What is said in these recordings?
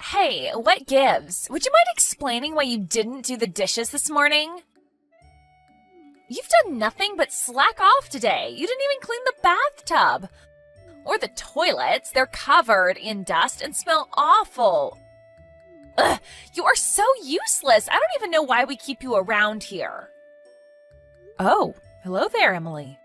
Hey, what gives? Would you mind explaining why you didn't do the dishes this morning? You've done nothing but slack off today. You didn't even clean the bathtub. Or the toilets. They're covered in dust and smell awful. Ugh, you are so useless. I don't even know why we keep you around here. Oh, hello there, Emily.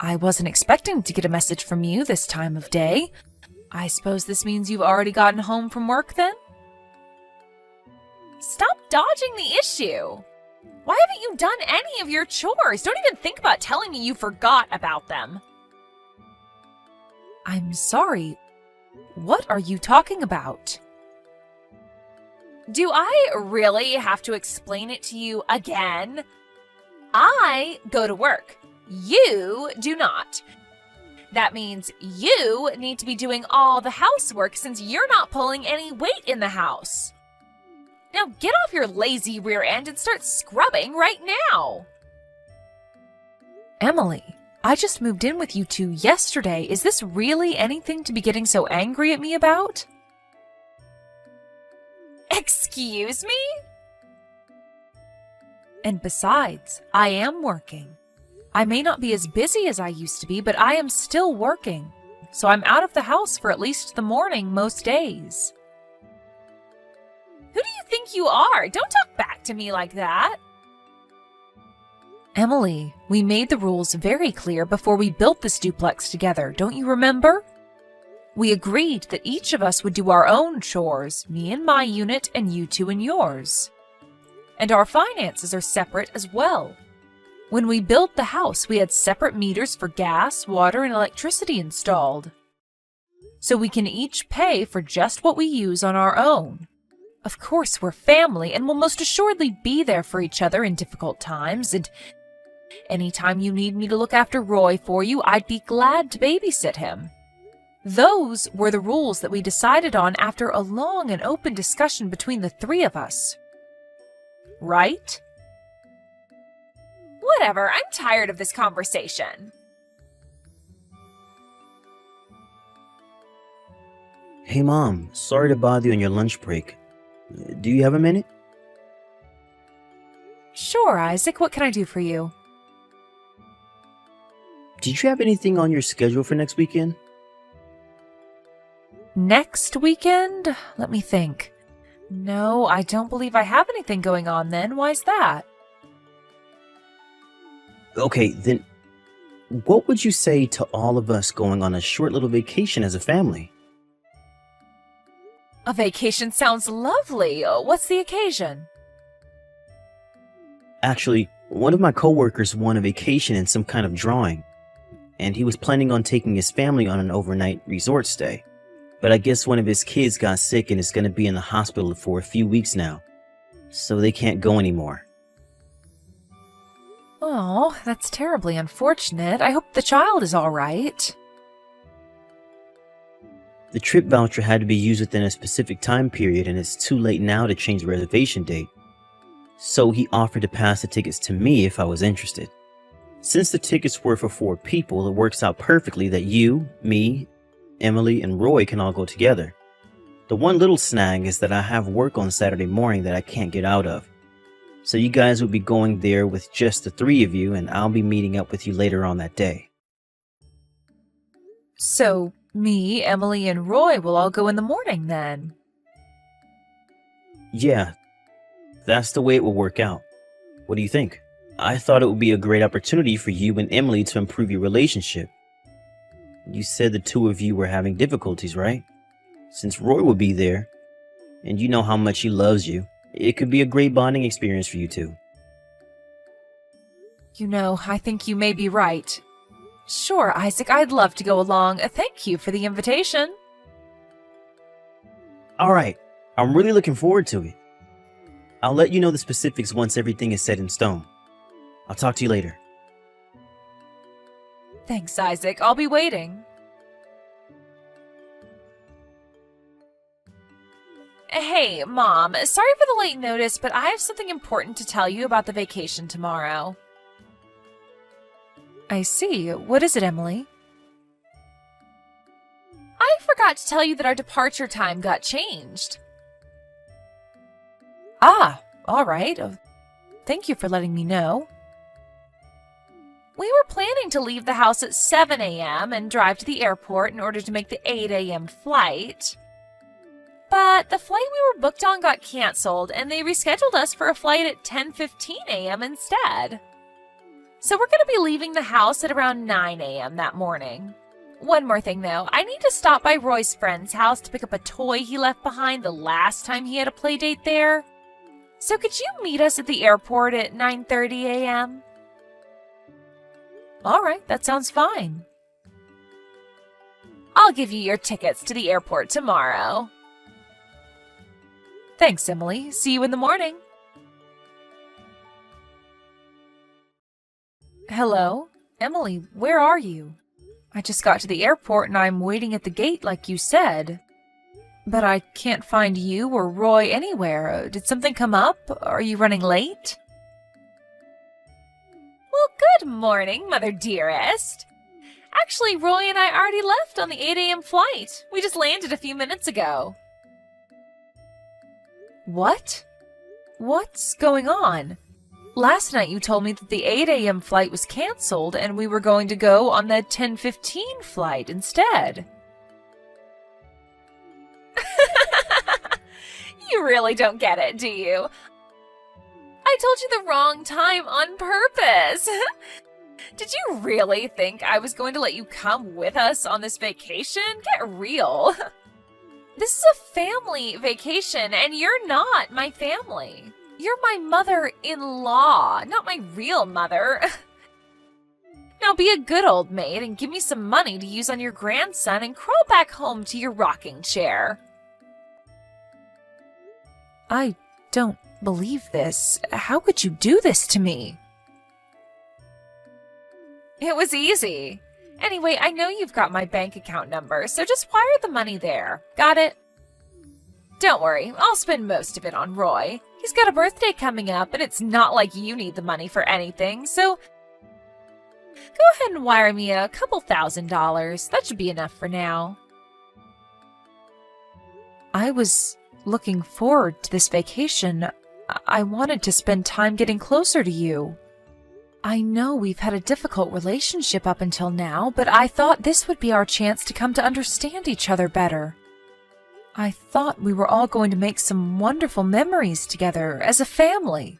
I wasn't expecting to get a message from you this time of day. I suppose this means you've already gotten home from work then? Stop dodging the issue. Why haven't you done any of your chores? Don't even think about telling me you forgot about them. I'm sorry. What are you talking about? Do I really have to explain it to you again? I go to work. You do not. That means you need to be doing all the housework since you're not pulling any weight in the house. Now get off your lazy rear end and start scrubbing right now. Emily, I just moved in with you two yesterday. Is this really anything to be getting so angry at me about? Excuse me? And besides, I am working. I may not be as busy as I used to be, but I am still working. So I'm out of the house for at least the morning most days. Who do you think you are? Don't talk back to me like that. Emily, we made the rules very clear before we built this duplex together, don't you remember? We agreed that each of us would do our own chores, me in my unit and you two in yours. And our finances are separate as well. When we built the house, we had separate meters for gas, water, and electricity installed. So we can each pay for just what we use on our own. Of course, we're family and will most assuredly be there for each other in difficult times, and anytime you need me to look after Roy for you, I'd be glad to babysit him. Those were the rules that we decided on after a long and open discussion between the three of us. Right? Whatever, I'm tired of this conversation. Hey Mom, sorry to bother you on your lunch break. Do you have a minute? Sure, Isaac. What can I do for you? Did you have anything on your schedule for next weekend? Next weekend? Let me think. No, I don't believe I have anything going on then. Why's that? Okay, then what would you say to all of us going on a short little vacation as a family? A vacation sounds lovely. What's the occasion? Actually, one of my coworkers won a vacation in some kind of drawing, and he was planning on taking his family on an overnight resort stay. But I guess one of his kids got sick and is going to be in the hospital for a few weeks now, so they can't go anymore. Oh, that's terribly unfortunate. I hope the child is all right. The trip voucher had to be used within a specific time period, and it's too late now to change the reservation date. So he offered to pass the tickets to me if I was interested. Since the tickets were for 4 people, it works out perfectly that you, me, Emily, and Roy can all go together. The one little snag is that I have work on Saturday morning that I can't get out of. So you guys will be going there with just the 3 of you, and I'll be meeting up with you later on that day. So, me, Emily, and Roy will all go in the morning then? Yeah, that's the way it will work out. What do you think? I thought it would be a great opportunity for you and Emily to improve your relationship. You said the 2 of you were having difficulties, right? Since Roy will be there, and you know how much he loves you, it could be a great bonding experience for you two. You know, I think you may be right. Sure, Isaac, I'd love to go along. Thank you for the invitation. Alright, I'm really looking forward to it. I'll let you know the specifics once everything is set in stone. I'll talk to you later. Thanks, Isaac. I'll be waiting. Hey, Mom, sorry for the late notice, but I have something important to tell you about the vacation tomorrow. I see. What is it, Emily? I forgot to tell you that our departure time got changed. Ah, all right. Thank you for letting me know. We were planning to leave the house at 7 a.m. and drive to the airport in order to make the 8 a.m. flight. But the flight we were booked on got canceled, and they rescheduled us for a flight at 10:15 a.m. instead. So we're going to be leaving the house at around 9 a.m. that morning. One more thing, though. I need to stop by Roy's friend's house to pick up a toy he left behind the last time he had a play date there. So could you meet us at the airport at 9:30 a.m.? All right, that sounds fine. I'll give you your tickets to the airport tomorrow. Thanks, Emily. See you in the morning. Hello? Emily, where are you? I just got to the airport and I'm waiting at the gate like you said. But I can't find you or Roy anywhere. Did something come up? Are you running late? Well, good morning, Mother Dearest. Actually, Roy and I already left on the 8 a.m. flight. We just landed a few minutes ago. What? What's going on? Last night you told me that the 8 a.m. flight was canceled and we were going to go on the 10:15 flight instead. You really don't get it, do you? I told you the wrong time on purpose. Did you really think I was going to let you come with us on this vacation? Get real. This is a family vacation, and you're not my family. You're my mother-in-law, not my real mother. Now be a good old maid and give me some money to use on your grandson and crawl back home to your rocking chair. I don't believe this. How could you do this to me? It was easy. Anyway, I know you've got my bank account number, so just wire the money there. Got it? Don't worry, I'll spend most of it on Roy. He's got a birthday coming up, and it's not like you need the money for anything, so go ahead and wire me a couple $1,000. That should be enough for now. I was looking forward to this vacation. I wanted to spend time getting closer to you. I know we've had a difficult relationship up until now, but I thought this would be our chance to come to understand each other better. I thought we were all going to make some wonderful memories together as a family.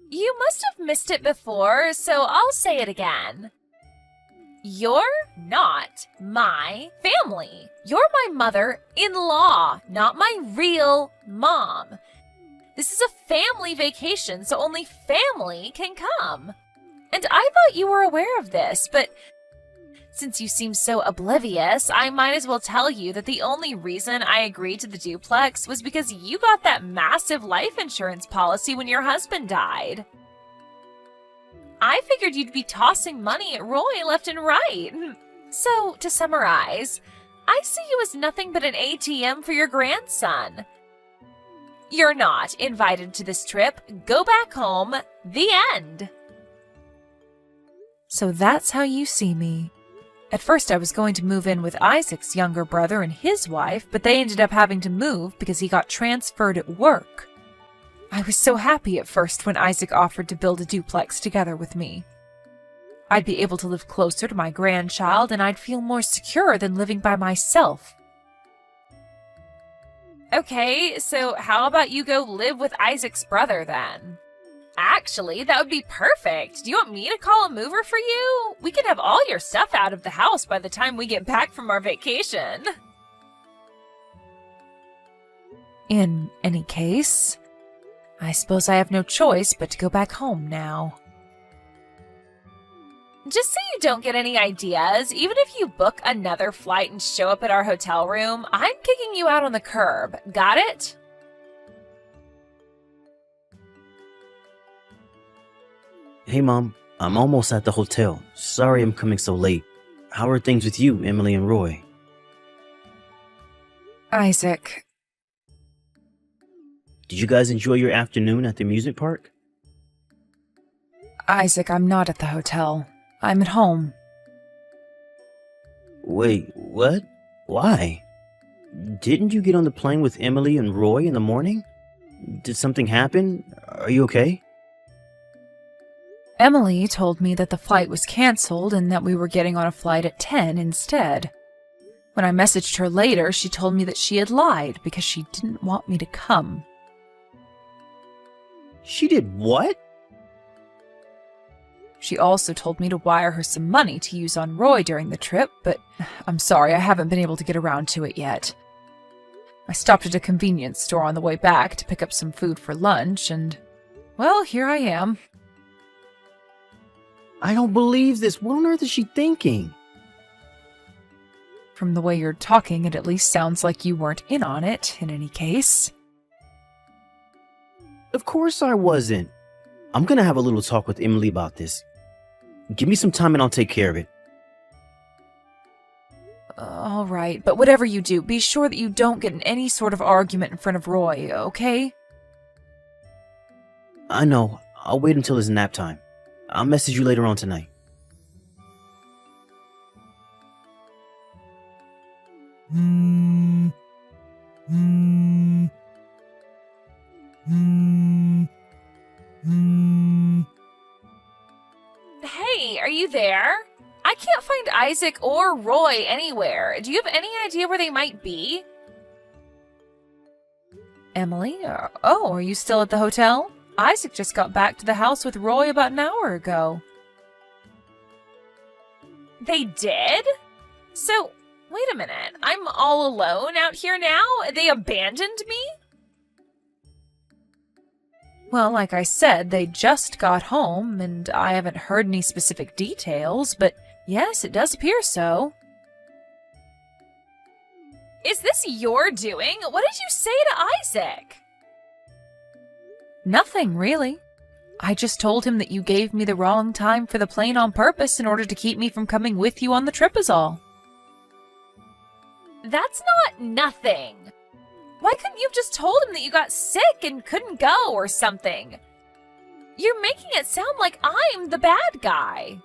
You must have missed it before, so I'll say it again. You're not my family. You're my mother-in-law, not my real mom. This is a family vacation, so only family can come. And I thought you were aware of this, but since you seem so oblivious, I might as well tell you that the only reason I agreed to the duplex was because you got that massive life insurance policy when your husband died. I figured you'd be tossing money at Roy left and right. So, to summarize, I see you as nothing but an ATM for your grandson. You're not invited to this trip. Go back home. The end. So that's how you see me. At first I was going to move in with Isaac's younger brother and his wife, but they ended up having to move because he got transferred at work. I was so happy at first when Isaac offered to build a duplex together with me. I'd be able to live closer to my grandchild and I'd feel more secure than living by myself. Okay, so how about you go live with Isaac's brother then? Actually, that would be perfect. Do you want me to call a mover for you? We can have all your stuff out of the house by the time we get back from our vacation. In any case, I suppose I have no choice but to go back home now. Just so you don't get any ideas, even if you book another flight and show up at our hotel room, I'm kicking you out on the curb. Got it? Hey, Mom. I'm almost at the hotel. Sorry I'm coming so late. How are things with you, Emily and Roy? Isaac. Did you guys enjoy your afternoon at the amusement park? Isaac, I'm not at the hotel. I'm at home. Wait, what? Why? Didn't you get on the plane with Emily and Roy in the morning? Did something happen? Are you okay? Emily told me that the flight was canceled and that we were getting on a flight at 10 instead. When I messaged her later, she told me that she had lied because she didn't want me to come. She did what? She also told me to wire her some money to use on Roy during the trip, but I'm sorry, I haven't been able to get around to it yet. I stopped at a convenience store on the way back to pick up some food for lunch, and, well, here I am. I don't believe this. What on earth is she thinking? From the way you're talking, it at least sounds like you weren't in on it, in any case. Of course I wasn't. I'm gonna have a little talk with Emily about this. Give me some time and I'll take care of it. All right, but whatever you do, be sure that you don't get in any sort of argument in front of Roy, okay? I know. I'll wait until it's nap time. I'll message you later on tonight. Hey, are you there? I can't find Isaac or Roy anywhere. Do you have any idea where they might be? Emily? Are you still at the hotel? Isaac just got back to the house with Roy about an hour ago. They did? So, wait a minute. I'm all alone out here now? They abandoned me? Well, like I said, they just got home, and I haven't heard any specific details, but yes, it does appear so. Is this your doing? What did you say to Isaac? Nothing, really. I just told him that you gave me the wrong time for the plane on purpose in order to keep me from coming with you on the trip is all. That's not nothing. Why couldn't you have just told him that you got sick and couldn't go or something? You're making it sound like I'm the bad guy.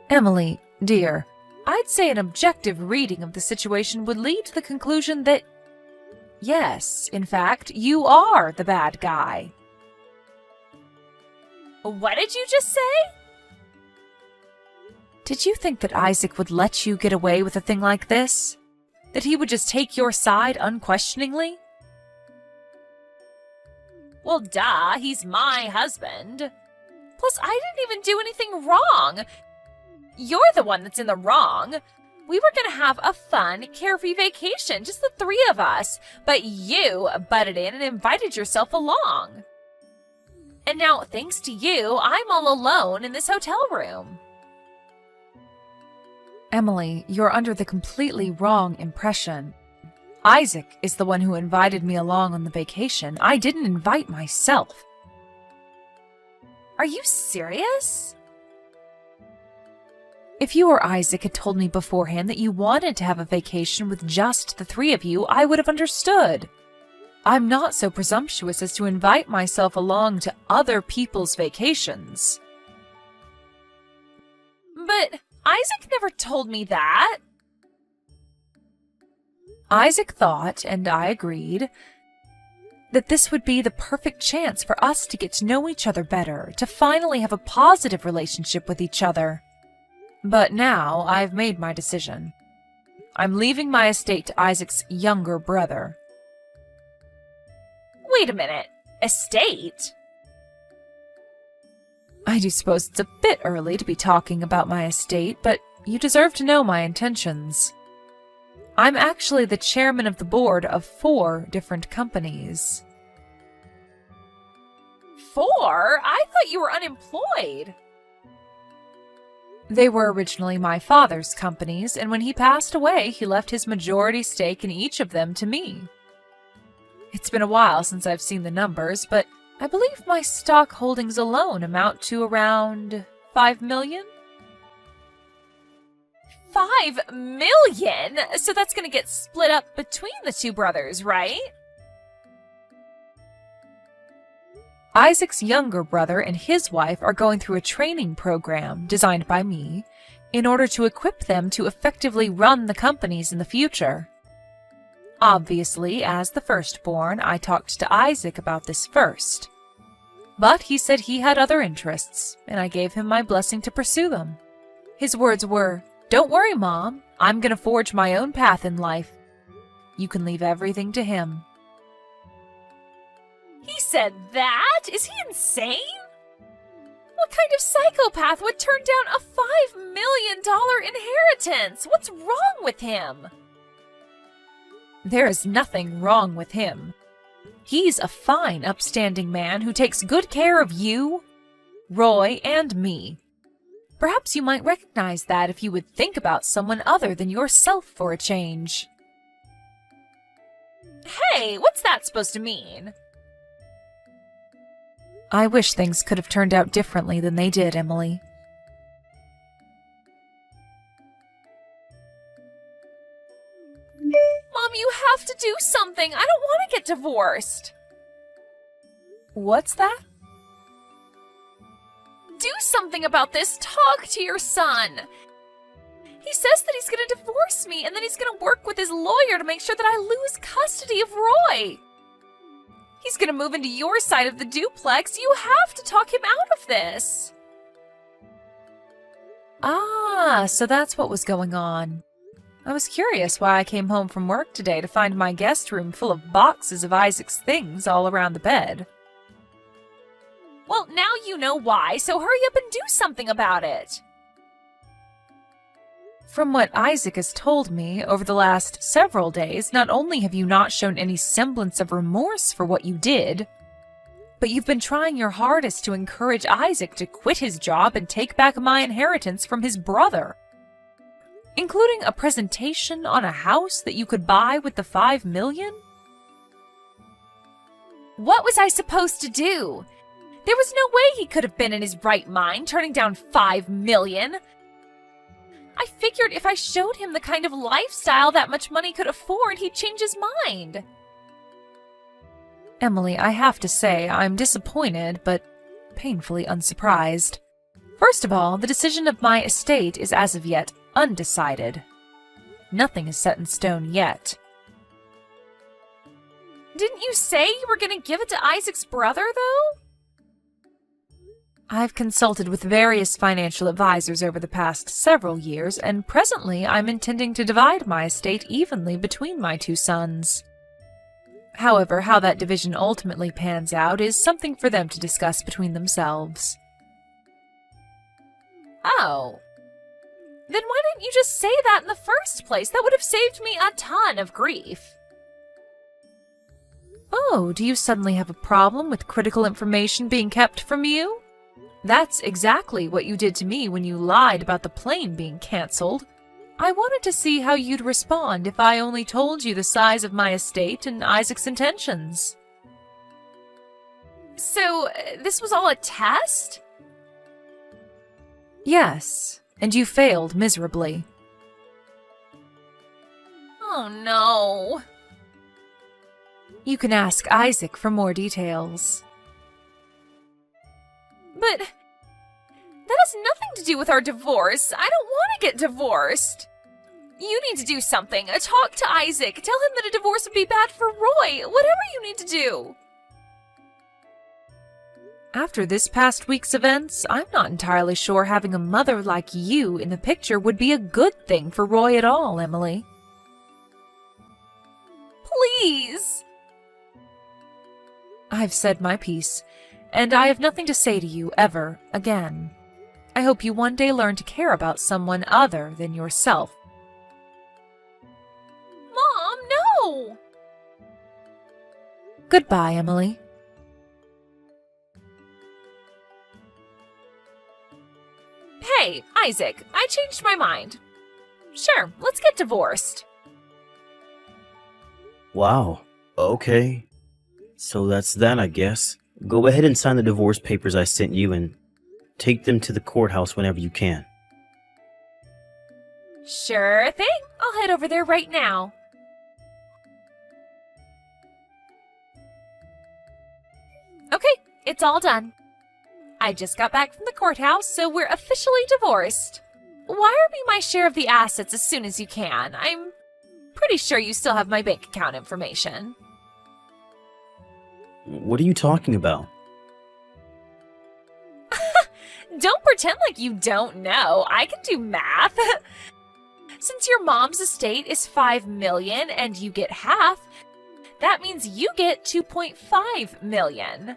Emily, dear, I'd say an objective reading of the situation would lead to the conclusion that, yes, in fact, you are the bad guy. What did you just say? Did you think that Isaac would let you get away with a thing like this? That he would just take your side unquestioningly? Well, duh, he's my husband. Plus, I didn't even do anything wrong. You're the one that's in the wrong. We were gonna have a fun, carefree vacation, just the three of us, but you butted in and invited yourself along. And now, thanks to you, I'm all alone in this hotel room. Emily, you're under the completely wrong impression. Isaac is the one who invited me along on the vacation. I didn't invite myself. Are you serious? If you or Isaac had told me beforehand that you wanted to have a vacation with just the three of you, I would have understood. I'm not so presumptuous as to invite myself along to other people's vacations. But Isaac never told me that. Isaac thought, and I agreed, that this would be the perfect chance for us to get to know each other better, to finally have a positive relationship with each other. But now I've made my decision. I'm leaving my estate to Isaac's younger brother. Wait a minute. Estate? I do suppose it's a bit early to be talking about my estate, but you deserve to know my intentions. I'm actually the chairman of the board of 4 different companies. 4? I thought you were unemployed. They were originally my father's companies, and when he passed away, he left his majority stake in each of them to me. It's been a while since I've seen the numbers, but I believe my stock holdings alone amount to around 5 million? 5 million? So that's going to get split up between the 2 brothers, right? Isaac's younger brother and his wife are going through a training program designed by me in order to equip them to effectively run the companies in the future. Obviously, as the firstborn, I talked to Isaac about this first. But he said he had other interests, and I gave him my blessing to pursue them. His words were, "Don't worry, Mom. I'm going to forge my own path in life. You can leave everything to him." He said that? Is he insane? What kind of psychopath would turn down a $5 million inheritance? What's wrong with him? There is nothing wrong with him. He's a fine, upstanding man who takes good care of you, Roy, and me. Perhaps you might recognize that if you would think about someone other than yourself for a change. Hey, what's that supposed to mean? I wish things could have turned out differently than they did, Emily. Mom, you have to do something. I don't want to get divorced. What's that? Do something about this. Talk to your son. He says that he's going to divorce me and then he's going to work with his lawyer to make sure that I lose custody of Roy. He's going to move into your side of the duplex. You have to talk him out of this. Ah, so that's what was going on. I was curious why I came home from work today to find my guest room full of boxes of Isaac's things all around the bed. Well, now you know why, so hurry up and do something about it. From what Isaac has told me over the last several days, not only have you not shown any semblance of remorse for what you did, but you've been trying your hardest to encourage Isaac to quit his job and take back my inheritance from his brother, including a presentation on a house that you could buy with the $5 million? What was I supposed to do? There was no way he could have been in his right mind turning down $5 million. I figured if I showed him the kind of lifestyle that much money could afford, he'd change his mind. Emily, I have to say I'm disappointed, but painfully unsurprised. First of all, the decision of my estate is as of yet undecided. Nothing is set in stone yet. Didn't you say you were going to give it to Isaac's brother, though? I've consulted with various financial advisors over the past several years, and presently I'm intending to divide my estate evenly between my two sons. However, how that division ultimately pans out is something for them to discuss between themselves. Oh. Then why didn't you just say that in the first place? That would have saved me a ton of grief. Oh, do you suddenly have a problem with critical information being kept from you? That's exactly what you did to me when you lied about the plane being cancelled. I wanted to see how you'd respond if I only told you the size of my estate and Isaac's intentions. So, this was all a test? Yes, and you failed miserably. Oh no. You can ask Isaac for more details. But that has nothing to do with our divorce. I don't want to get divorced. You need to do something. Talk to Isaac. Tell him that a divorce would be bad for Roy. Whatever you need to do. After this past week's events, I'm not entirely sure having a mother like you in the picture would be a good thing for Roy at all, Emily. Please. I've said my piece, and I have nothing to say to you ever again. I hope you one day learn to care about someone other than yourself. Mom, no! Goodbye, Emily. Hey, Isaac, I changed my mind. Sure, let's get divorced. Wow. Okay. So that's that, I guess. Go ahead and sign the divorce papers I sent you and take them to the courthouse whenever you can. Sure thing. I'll head over there right now. Okay, it's all done. I just got back from the courthouse, so we're officially divorced. wire me my share of the assets as soon as you can. I'm pretty sure you still have my bank account information. What are you talking about? Don't pretend like you don't know. I can do math. Since your mom's estate is $5 million and you get half, that means you get $2.5 million.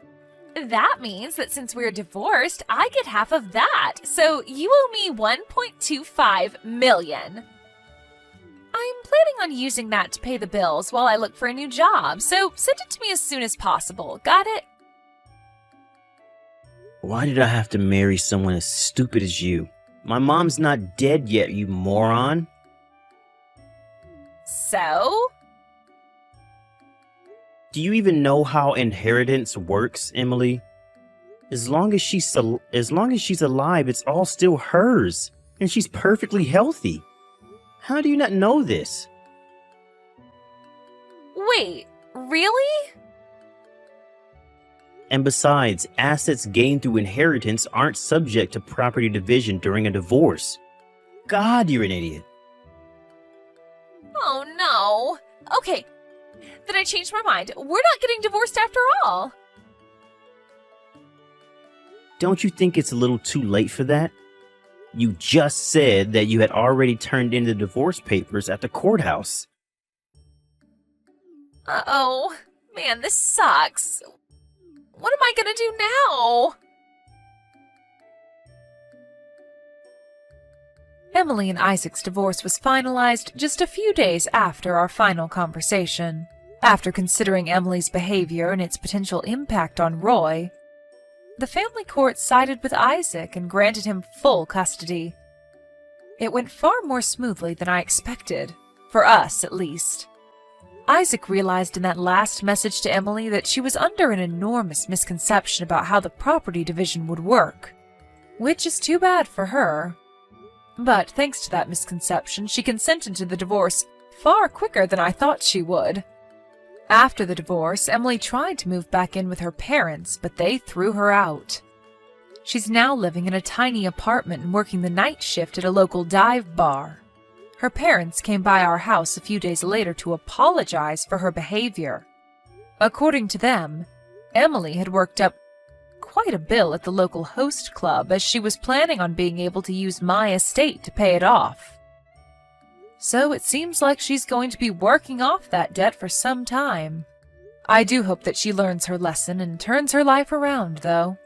That means that since we're divorced, I get half of that. So you owe me $1.25 million. I'm planning on using that to pay the bills while I look for a new job, so send it to me as soon as possible. Got it? Why did I have to marry someone as stupid as you? My mom's not dead yet, you moron. So? Do you even know how inheritance works, Emily? As long as she's alive, it's all still hers, and she's perfectly healthy. How do you not know this? Wait, really? And besides, assets gained through inheritance aren't subject to property division during a divorce. God, you're an idiot. Oh no. Okay, then I changed my mind. We're not getting divorced after all. Don't you think it's a little too late for that? You just said that you had already turned in the divorce papers at the courthouse. Uh-oh. Man, this sucks. What am I gonna do now? Emily and Isaac's divorce was finalized just a few days after our final conversation. After considering Emily's behavior and its potential impact on Roy, the family court sided with Isaac and granted him full custody. It went far more smoothly than I expected, for us at least. Isaac realized in that last message to Emily that she was under an enormous misconception about how the property division would work, which is too bad for her. But thanks to that misconception, she consented to the divorce far quicker than I thought she would. After the divorce, Emily tried to move back in with her parents, but they threw her out. She's now living in a tiny apartment and working the night shift at a local dive bar. Her parents came by our house a few days later to apologize for her behavior. According to them, Emily had worked up quite a bill at the local host club as she was planning on being able to use my estate to pay it off. So it seems like she's going to be working off that debt for some time. I do hope that she learns her lesson and turns her life around, though.